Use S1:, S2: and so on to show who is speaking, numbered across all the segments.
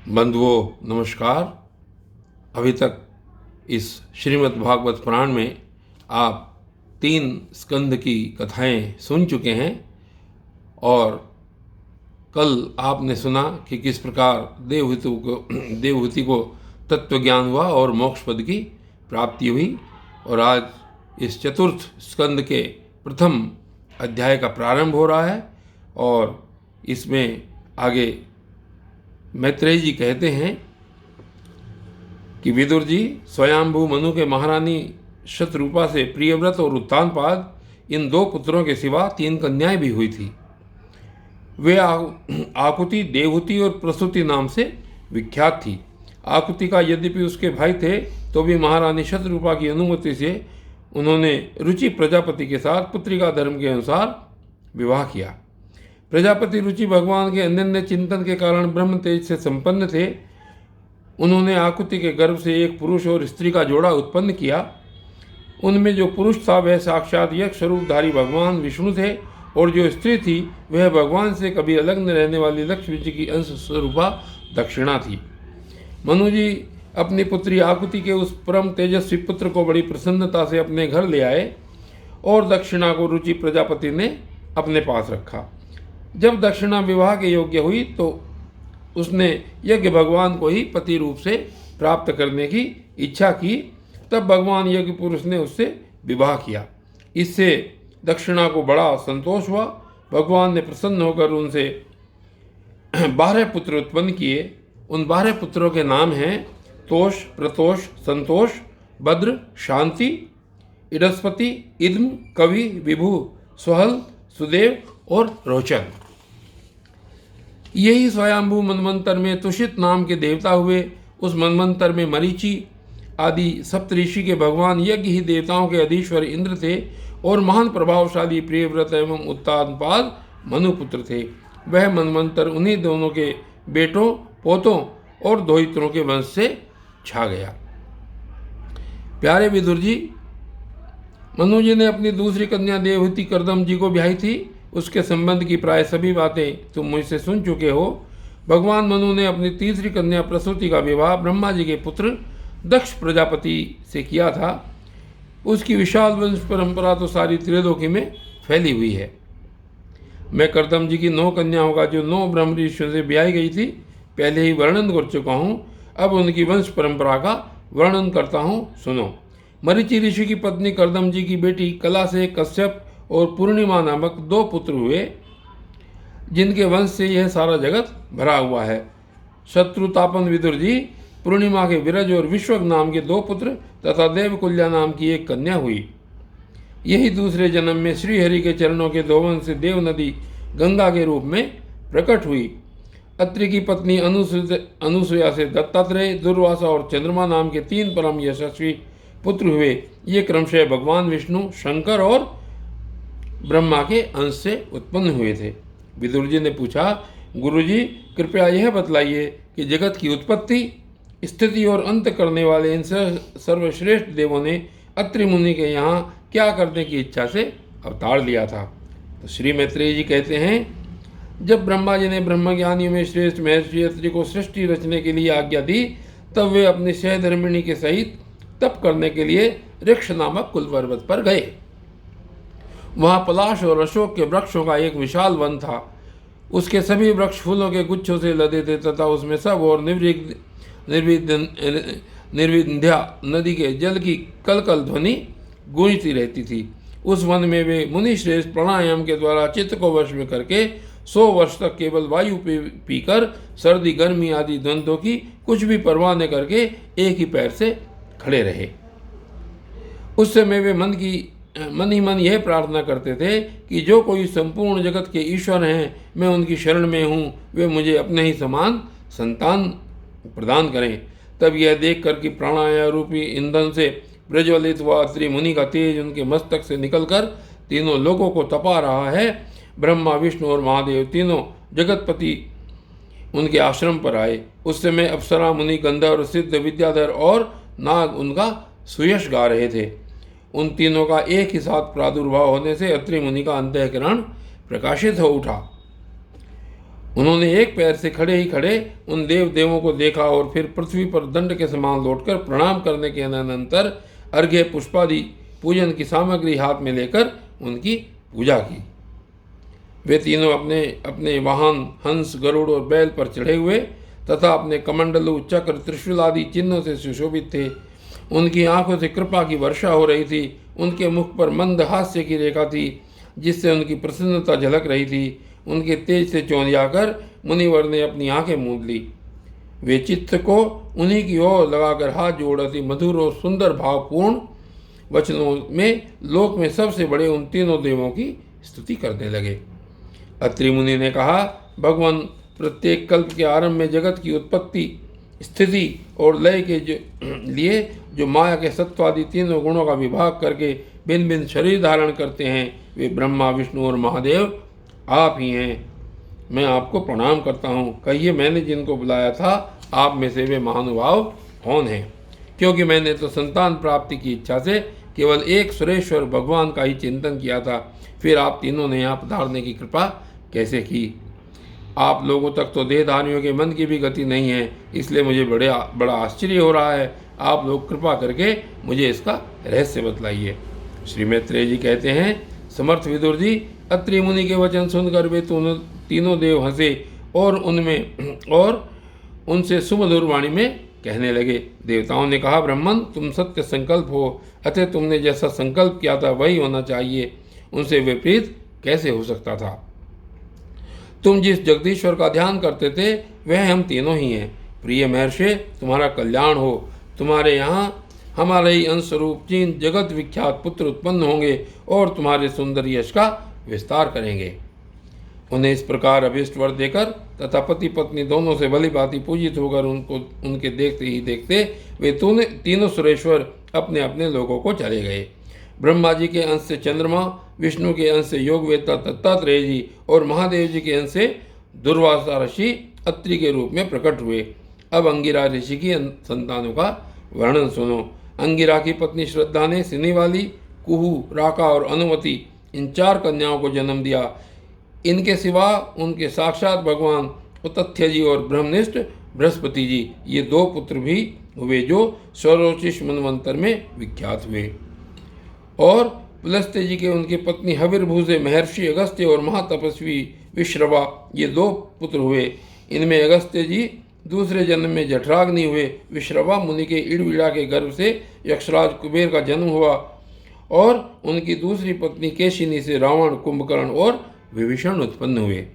S1: बंधुओं नमस्कार। अभी तक इस श्रीमद् भागवत पुराण में आप 3 स्कंद की कथाएं सुन चुके हैं और कल आपने सुना कि किस प्रकार देवहूति को तत्व ज्ञान हुआ और मोक्ष पद की प्राप्ति हुई। और आज इस चतुर्थ स्कंद के प्रथम अध्याय का प्रारंभ हो रहा है और इसमें आगे मैत्रेय जी कहते हैं कि विदुर जी स्वयंभू मनु के महारानी शतरूपा से प्रियव्रत और उत्तानपाद इन 2 पुत्रों के सिवा 3 कन्याएं भी हुई थी। वे आकुति, देवहूति और प्रसूति नाम से विख्यात थी। आकुति का यद्यपि उसके भाई थे तो भी महारानी शतरूपा की अनुमति से उन्होंने रुचि प्रजापति के साथ पुत्रिका धर्म के अनुसार विवाह किया। प्रजापति रुचि भगवान के अनन्य चिंतन के कारण ब्रह्म तेज से संपन्न थे। उन्होंने आकुति के गर्भ से एक पुरुष और स्त्री का जोड़ा उत्पन्न किया। उनमें जो पुरुष था वह साक्षात यक्ष स्वरूपधारी भगवान विष्णु थे और जो स्त्री थी वह भगवान से कभी अलग न रहने वाली लक्ष्मी जी की अंश स्वरूपा दक्षिणा थी। मनु जी अपनी पुत्री आकुति के उस परम तेजस्वी पुत्र को बड़ी प्रसन्नता से अपने घर ले आए और दक्षिणा को रुचि प्रजापति ने अपने पास रखा। जब दक्षिणा विवाह के योग्य हुई तो उसने यज्ञ भगवान को ही पति रूप से प्राप्त करने की इच्छा की। तब भगवान यज्ञ पुरुष ने उससे विवाह किया। इससे दक्षिणा को बड़ा संतोष हुआ। भगवान ने प्रसन्न होकर उनसे 12 पुत्र उत्पन्न किए। उन 12 पुत्रों के नाम हैं तोष, प्रतोष, संतोष, भद्र, शांति, इडस्पति, इद्म, कवि, विभु, स्वहल, सुदेव और रोचन। यही स्वयंभू मनवंतर में तुषित नाम के देवता हुए। उस मनवंतर में मरीचि आदि सप्तऋषि के भगवान यज्ञ ही देवताओं के अधीश्वर इंद्र थे और महान प्रभावशाली प्रियव्रत एवं उत्तानपाद मनुपुत्र थे। वह मनवंतर उन्हीं दोनों के बेटों, पोतों और दोहित्रों के वंश से छा गया। प्यारे विदुर जी, मनु जी ने अपनी दूसरी कन्या देवहूति कर्दम जी को ब्याही थी। उसके संबंध की प्राय सभी बातें तुम मुझसे सुन चुके हो। भगवान मनु ने अपनी तीसरी कन्या प्रसूति का विवाह ब्रह्मा जी के पुत्र दक्ष प्रजापति से किया था। उसकी विशाल वंश परंपरा तो सारी त्रिलोकी में फैली हुई है। मैं कर्दम जी की 9 कन्याओं का जो 9 ब्रह्म ऋषियों से ब्याही गई थी पहले ही वर्णन कर चुका हूँ। अब उनकी वंश परंपरा का वर्णन करता हूँ, सुनो। मरीचि ऋषि की पत्नी कर्दम जी की बेटी कला से कश्यप और पूर्णिमा नामक 2 पुत्र हुए जिनके वंश से यह सारा जगत भरा हुआ है। शत्रुतापन विदुर जी, पूर्णिमा के विरज और विश्वक नाम के 2 पुत्र तथा देवकुल्या नाम की 1 कन्या हुई। यही दूसरे जन्म में श्रीहरि के चरणों के 2 वंश से देव नदी गंगा के रूप में प्रकट हुई। अत्रि की पत्नी अनुसुया से दत्तात्रेय, दुर्वासा और चंद्रमा नाम के 3 परम यशस्वी पुत्र हुए। ये क्रमशः भगवान विष्णु, शंकर और ब्रह्मा के अंश से उत्पन्न हुए थे। विदुर जी ने पूछा, गुरुजी कृपया यह बतलाइए कि जगत की उत्पत्ति, स्थिति और अंत करने वाले इन सर्वश्रेष्ठ देवों ने अत्रि मुनि के यहाँ क्या करने की इच्छा से अवतार लिया था। तो श्री मैत्रेय जी कहते हैं, जब ब्रह्मा जी ने ब्रह्मज्ञानियों में श्रेष्ठ महर्षि अत्रि को सृष्टि रचने के लिए आज्ञा दी तब वे अपनी सहधर्मिणी के सहित तप करने के लिए ऋक्ष नामक कुल पर्वत पर गए। वहाँ पलाश और अशोक के वृक्षों का एक विशाल वन था। उसके सभी वृक्ष फूलों के गुच्छों से लदे थे तथा उसमें सब और निर्विंध्या नदी के जल की कलकल ध्वनि गूंजती रहती थी। उस वन में वे मुनि श्रेष्ठ प्राणायाम के द्वारा चित्त को वश में करके 100 वर्ष तक केवल वायु पीकर सर्दी गर्मी आदि द्वंद्वों की कुछ भी परवाह न करके एक ही पैर से खड़े रहे। उस समय वे मन ही मन यह प्रार्थना करते थे कि जो कोई संपूर्ण जगत के ईश्वर हैं, मैं उनकी शरण में हूँ, वे मुझे अपने ही समान संतान प्रदान करें। तब यह देख कर कि प्राणायाम रूपी ईंधन से प्रज्वलित हुआ अत्रि मुनि का तेज उनके मस्तक से निकलकर तीनों लोगों को तपा रहा है। ब्रह्मा, विष्णु और महादेव तीनों जगतपति उनके आश्रम पर आए। उस समय अप्सरा, मुनि, गंधर्व, सिद्ध, विद्याधर और नाग उनका सुयश गा रहे थे। उन तीनों का एक ही साथ प्रादुर्भाव होने से अत्रि मुनि का अंतःकरण प्रकाशित हो उठा। उन्होंने एक पैर से खड़े ही खड़े उन देव देवों को देखा और फिर पृथ्वी पर दंड के समान लौटकर प्रणाम करने के अनंतर अर्घ्य पुष्पादि पूजन की सामग्री हाथ में लेकर उनकी पूजा की। वे तीनों अपने अपने वाहन हंस, गरुड़ और बैल पर चढ़े हुए तथा अपने कमंडलू, चक्र, त्रिशूल आदि चिन्हों से सुशोभित थे। उनकी आंखों से कृपा की वर्षा हो रही थी। उनके मुख पर मंद हास्य की रेखा थी जिससे उनकी प्रसन्नता झलक रही थी। उनके तेज से चौंधियाकर मुनिवर ने अपनी आंखें मूंद ली। वे चित्त को उन्हीं की ओर लगाकर हाथ जोड़ अति मधुर और सुंदर भावपूर्ण वचनों में लोक में सबसे बड़े उन तीनों देवों की स्तुति करने लगे। अत्रि मुनि ने कहा, भगवान प्रत्येक कल्प के आरंभ में जगत की उत्पत्ति, स्थिति और लय के लिए जो माया के सत्वादि तीनों गुणों का विभाग करके भिन्न भिन्न शरीर धारण करते हैं, वे ब्रह्मा, विष्णु और महादेव आप ही हैं। मैं आपको प्रणाम करता हूँ। कहिए, मैंने जिनको बुलाया था आप में से वे महानुभाव कौन हैं? क्योंकि मैंने तो संतान प्राप्ति की इच्छा से केवल एक सुरेश्वर भगवान का ही चिंतन किया था। फिर आप तीनों ने यहाँ पधारने की कृपा कैसे की? आप लोगों तक तो देहधारियों के मन की भी गति नहीं है, इसलिए मुझे बड़ा आश्चर्य हो रहा है। आप लोग कृपा करके मुझे इसका रहस्य बतलाइए। श्री मैत्रेय जी कहते हैं, समर्थ विदुर जी, अत्रि मुनि के वचन सुनकर वे तीनों देव हंसे और उनसे सुमधुर वाणी में कहने लगे। देवताओं ने कहा, ब्राह्मण, तुम सत्य संकल्प हो, अतः तुमने जैसा संकल्प किया था वही होना चाहिए। उनसे विपरीत कैसे हो सकता था? तुम जिस जगदीश्वर का ध्यान करते थे वह हम तीनों ही हैं। प्रिय महर्षि, तुम्हारा कल्याण हो। तुम्हारे यहाँ हमारे ही अंशरूप चीन जगत विख्यात पुत्र उत्पन्न होंगे और तुम्हारे सुंदर यश का विस्तार करेंगे। उन्हें इस प्रकार अभीष्ट वर देकर तथा पति पत्नी दोनों से भली भांति पूजित होकर उनके देखते ही देखते वे तीनों सुरेश्वर अपने अपने लोगों को चले गए। ब्रह्मा जी के अंश से चंद्रमा, विष्णु के अंश से योगवेत्ता दत्तात्रेय जी और महादेव जी के अंश से दुर्वासा ऋषि अत्रि के रूप में प्रकट हुए। अब अंगिरा ऋषि की संतानों का वर्णन सुनो। अंगिरा की पत्नी श्रद्धा ने सिनीवाली, कुहू, राका और अनुमति इन 4 कन्याओं को जन्म दिया। इनके सिवा उनके साक्षात भगवान उतथ्य जी और ब्रह्मनिष्ठ बृहस्पति जी ये 2 पुत्र भी हुए जो स्वरोचिष मनवंतर में विख्यात हुए। और पुलस्त्य जी के उनकी पत्नी हविर्भूषे, महर्षि अगस्त्य और महातपस्वी विश्रवा ये 2 पुत्र हुए। इनमें अगस्त्य जी दूसरे जन्म में जठराग्नि हुए। विश्रवा मुनि के इड़विड़ा के गर्भ से यक्षराज कुबेर का जन्म हुआ और उनकी दूसरी पत्नी केशिनी से रावण, कुंभकर्ण और विभीषण उत्पन्न हुए।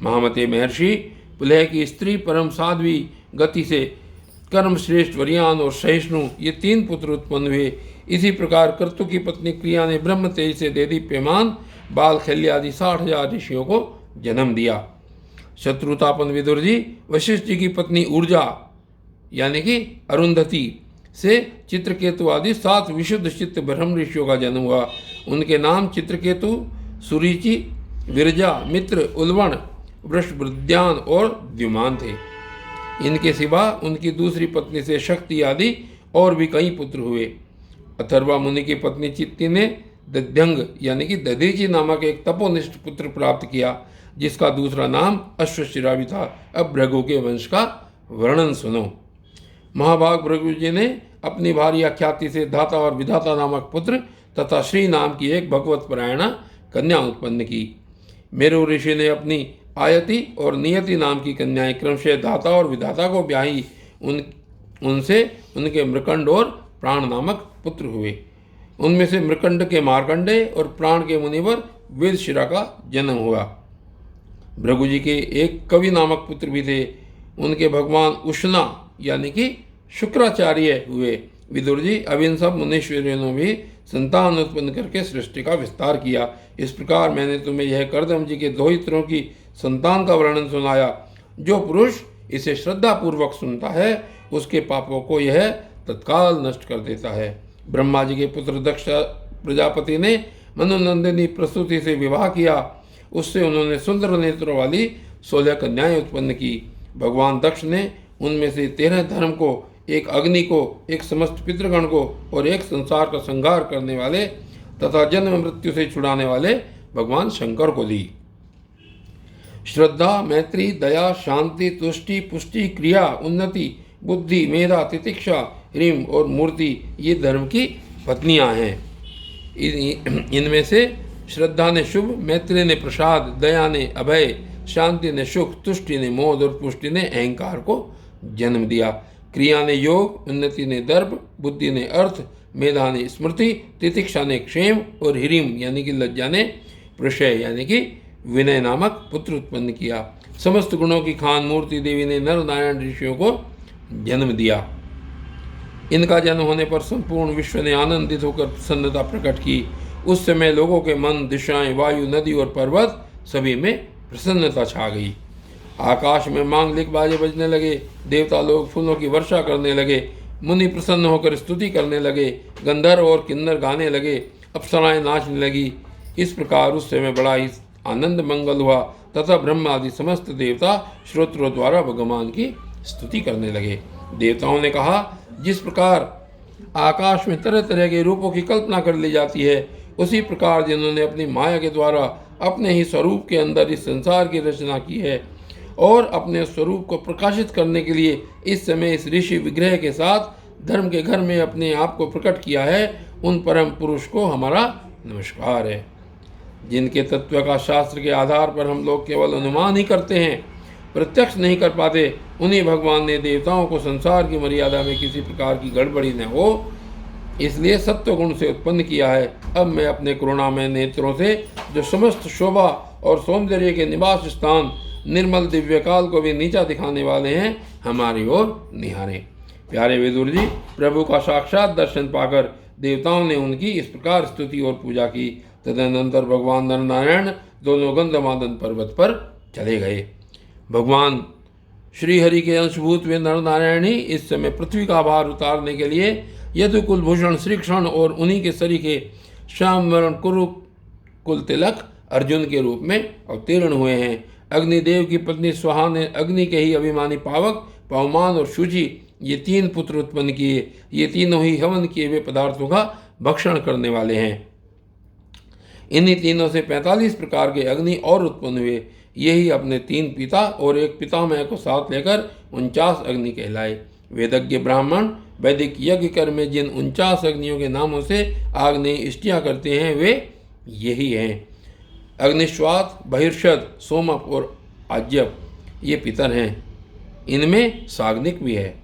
S1: महामते महर्षि पुलह की स्त्री परम साध्वी, गति से कर्म श्रेष्ठ वरियान और सहिष्णु ये 3 पुत्र उत्पन्न हुए। इसी प्रकार कर्तु की पत्नी क्रिया ने ब्रह्म तेज से देदीप्यमान बाल खल्य आदि 60,000 ऋषियों को जन्म दिया। शत्रुतापन विदुर जी, वशिष्ठ जी की पत्नी ऊर्जा यानी कि अरुंधति से चित्रकेतु आदि 7 विशुद्ध चित्त ब्रह्म ऋषियों का जन्म हुआ। उनके नाम चित्रकेतु, सुरीचि, विरजा, मित्र, उल्वण, वृषभृद्यान और द्युमान थे। इनके सिवा उनकी दूसरी पत्नी से शक्ति आदि और भी कई पुत्र हुए। अथर्वा मुनि की पत्नी चित्ती ने दध्यंग यानी कि दधीचि नामक एक तपोनिष्ठ पुत्र प्राप्त किया जिसका दूसरा नाम अश्वशिरा भी था। अब भृगु के वंश का वर्णन सुनो। महाभाग भृगु जी ने अपनी भारी आख्याति से धाता और विधाता नामक पुत्र तथा श्री नाम की एक भगवत परायणा कन्या उत्पन्न की। मेरु ऋषि ने अपनी आयति और नियति नाम की कन्याएं क्रमशः धाता और विधाता को ब्याही। उनसे उनके मृकंड और प्राण नामक पुत्र हुए। उनमें से मृकंड के मार्कंडे और प्राण के मुनिवर वेदशिरा का जन्म हुआ। भृगु जी के एक कवि नामक पुत्र भी थे। उनके भगवान उष्णा यानी कि शुक्राचार्य हुए। विदुर जी, अब इन सब मुनीश्वरों ने भी संतान उत्पन्न करके सृष्टि का विस्तार किया। इस प्रकार मैंने तुम्हें यह कर्दम जी के दोहित्रों की संतान का वर्णन सुनाया। जो पुरुष इसे श्रद्धापूर्वक सुनता है उसके पापों को यह तत्काल नष्ट कर देता है। ब्रह्मा जी के पुत्र दक्ष प्रजापति ने मनोनंदिनी प्रसूति से विवाह किया। उससे उन्होंने सुंदर नेत्रों वाली 16 कन्याएं उत्पन्न की। भगवान दक्ष ने उनमें से 13 धर्म को, एक अग्नि को, एक समस्त पितृगण को और एक संसार का संहार करने वाले तथा जन्म मृत्यु से छुड़ाने वाले भगवान शंकर को दी। श्रद्धा, मैत्री, दया, शांति, तुष्टि, पुष्टि, क्रिया, उन्नति, बुद्धि, मेधा, तितिक्षा, ह्रीम और मूर्ति ये धर्म की पत्नियां हैं। इनमें से श्रद्धा ने शुभ, मैत्री ने प्रसाद, दया ने अभय, शांति ने सुख, तुष्टि ने मोद और पुष्टि ने अहंकार को जन्म दिया। क्रिया ने योग, उन्नति ने दर्प, बुद्धि ने अर्थ, मेधा ने स्मृति, तितिक्षा ने क्षेम और ह्रीम यानी कि लज्जा ने प्रशय यानी कि विनय नामक पुत्र उत्पन्न किया। समस्त गुणों की खान मूर्ति देवी ने नर नारायण ऋषियों को जन्म दिया। इनका जन्म होने पर संपूर्ण विश्व ने आनंदित होकर प्रसन्नता प्रकट की। उस समय लोगों के मन, दिशाएं, वायु, नदी और पर्वत सभी में प्रसन्नता छा गई। आकाश में मांगलिक बाजे बजने लगे, देवता लोग फूलों की वर्षा करने लगे, मुनि प्रसन्न होकर स्तुति करने लगे, गंधर्व और किन्नर गाने लगे, अप्सराएं नाचने लगी। इस प्रकार उस समय बड़ा ही आनंद मंगल हुआ तथा ब्रह्मा आदि समस्त देवता श्रोत्रों द्वारा भगवान की स्तुति करने लगे। देवताओं ने कहा, जिस प्रकार आकाश में तरह तरह के रूपों की कल्पना कर ली जाती है, उसी प्रकार जिन्होंने अपनी माया के द्वारा अपने ही स्वरूप के अंदर इस संसार की रचना की है और अपने स्वरूप को प्रकाशित करने के लिए इस समय इस ऋषि विग्रह के साथ धर्म के घर में अपने आप को प्रकट किया है, उन परम पुरुष को हमारा नमस्कार है। जिनके तत्व का शास्त्र के आधार पर हम लोग केवल अनुमान ही करते हैं, प्रत्यक्ष नहीं कर पाते, उन्हीं भगवान ने देवताओं को संसार की मर्यादा में किसी प्रकार की गड़बड़ी न हो इसलिए सत्व गुण से उत्पन्न किया है। अब मैं अपने करुणामय नेत्रों से जो समस्त शोभा और सौंदर्य के निवास स्थान निर्मल दिव्य काल को भी नीचा दिखाने वाले हैं, हमारी ओर निहारें। प्यारे विदुर जी, प्रभु का साक्षात दर्शन पाकर देवताओं ने उनकी इस प्रकार स्तुति और पूजा की। तदनंतर भगवान नर नारायण दोनों गंधमादन पर्वत पर चले गए। भगवान श्री हरि के अंशभूत वे नर नारायण ही इस समय पृथ्वी का भार उतारने के लिए यदुकुल भूषण श्री कृष्ण और उन्हीं के सरीखे श्याम वर्ण कुरु कुल तिलक अर्जुन के रूप में अवतीर्ण हुए हैं। अग्निदेव की पत्नी स्वाहा ने अग्नि के ही अभिमानी पावक, पवमान और शुचि ये 3 पुत्र उत्पन्न किए। ये तीनों ही हवन किए हुए पदार्थों का भक्षण करने वाले हैं। इन्हीं तीनों से 45 प्रकार के अग्नि और उत्पन्न हुए। यही अपने 3 पिता और एक पितामह को साथ लेकर 49 अग्नि कहलाए। वेदज्ञ ब्राह्मण वैदिक यज्ञ कर्म में जिन 49 अग्नियों के नामों से आग्नेय इष्टियाँ करते हैं वे यही हैं। अग्निश्वात, बहिर्षद, सोमप और आज्यप ये पितर हैं। इनमें साग्निक भी है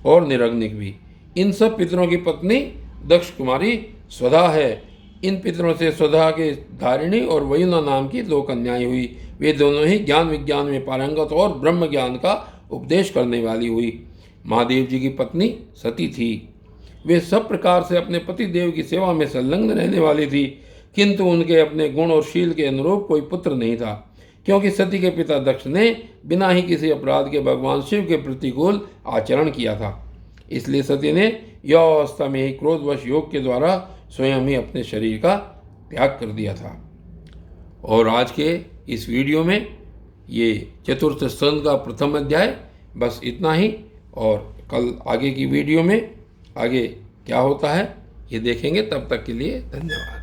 S1: और निरग्निक भी। इन सब पितरों की पत्नी दक्ष कुमारी स्वधा है। इन पितरों से स्वधा के धारिणी और वयुना नाम की 2 कन्याएं हुई। वे दोनों ही ज्ञान विज्ञान में पारंगत और ब्रह्म ज्ञान का उपदेश करने वाली हुई। महादेव जी की पत्नी सती थी। वे सब प्रकार से अपने पति देव की सेवा में संलग्न रहने वाली थी, किंतु उनके अपने गुण और शील के अनुरूप कोई पुत्र नहीं था, क्योंकि सती के पिता दक्ष ने बिना ही किसी अपराध के भगवान शिव के प्रतिकूल आचरण किया था। इसलिए सती ने यौवस्था में ही क्रोधवश योग के द्वारा स्वयं ही अपने शरीर का त्याग कर दिया था। और आज के इस वीडियो में ये चतुर्थ स्कंद का प्रथम अध्याय बस इतना ही, और कल आगे की वीडियो में आगे क्या होता है ये देखेंगे। तब तक के लिए धन्यवाद।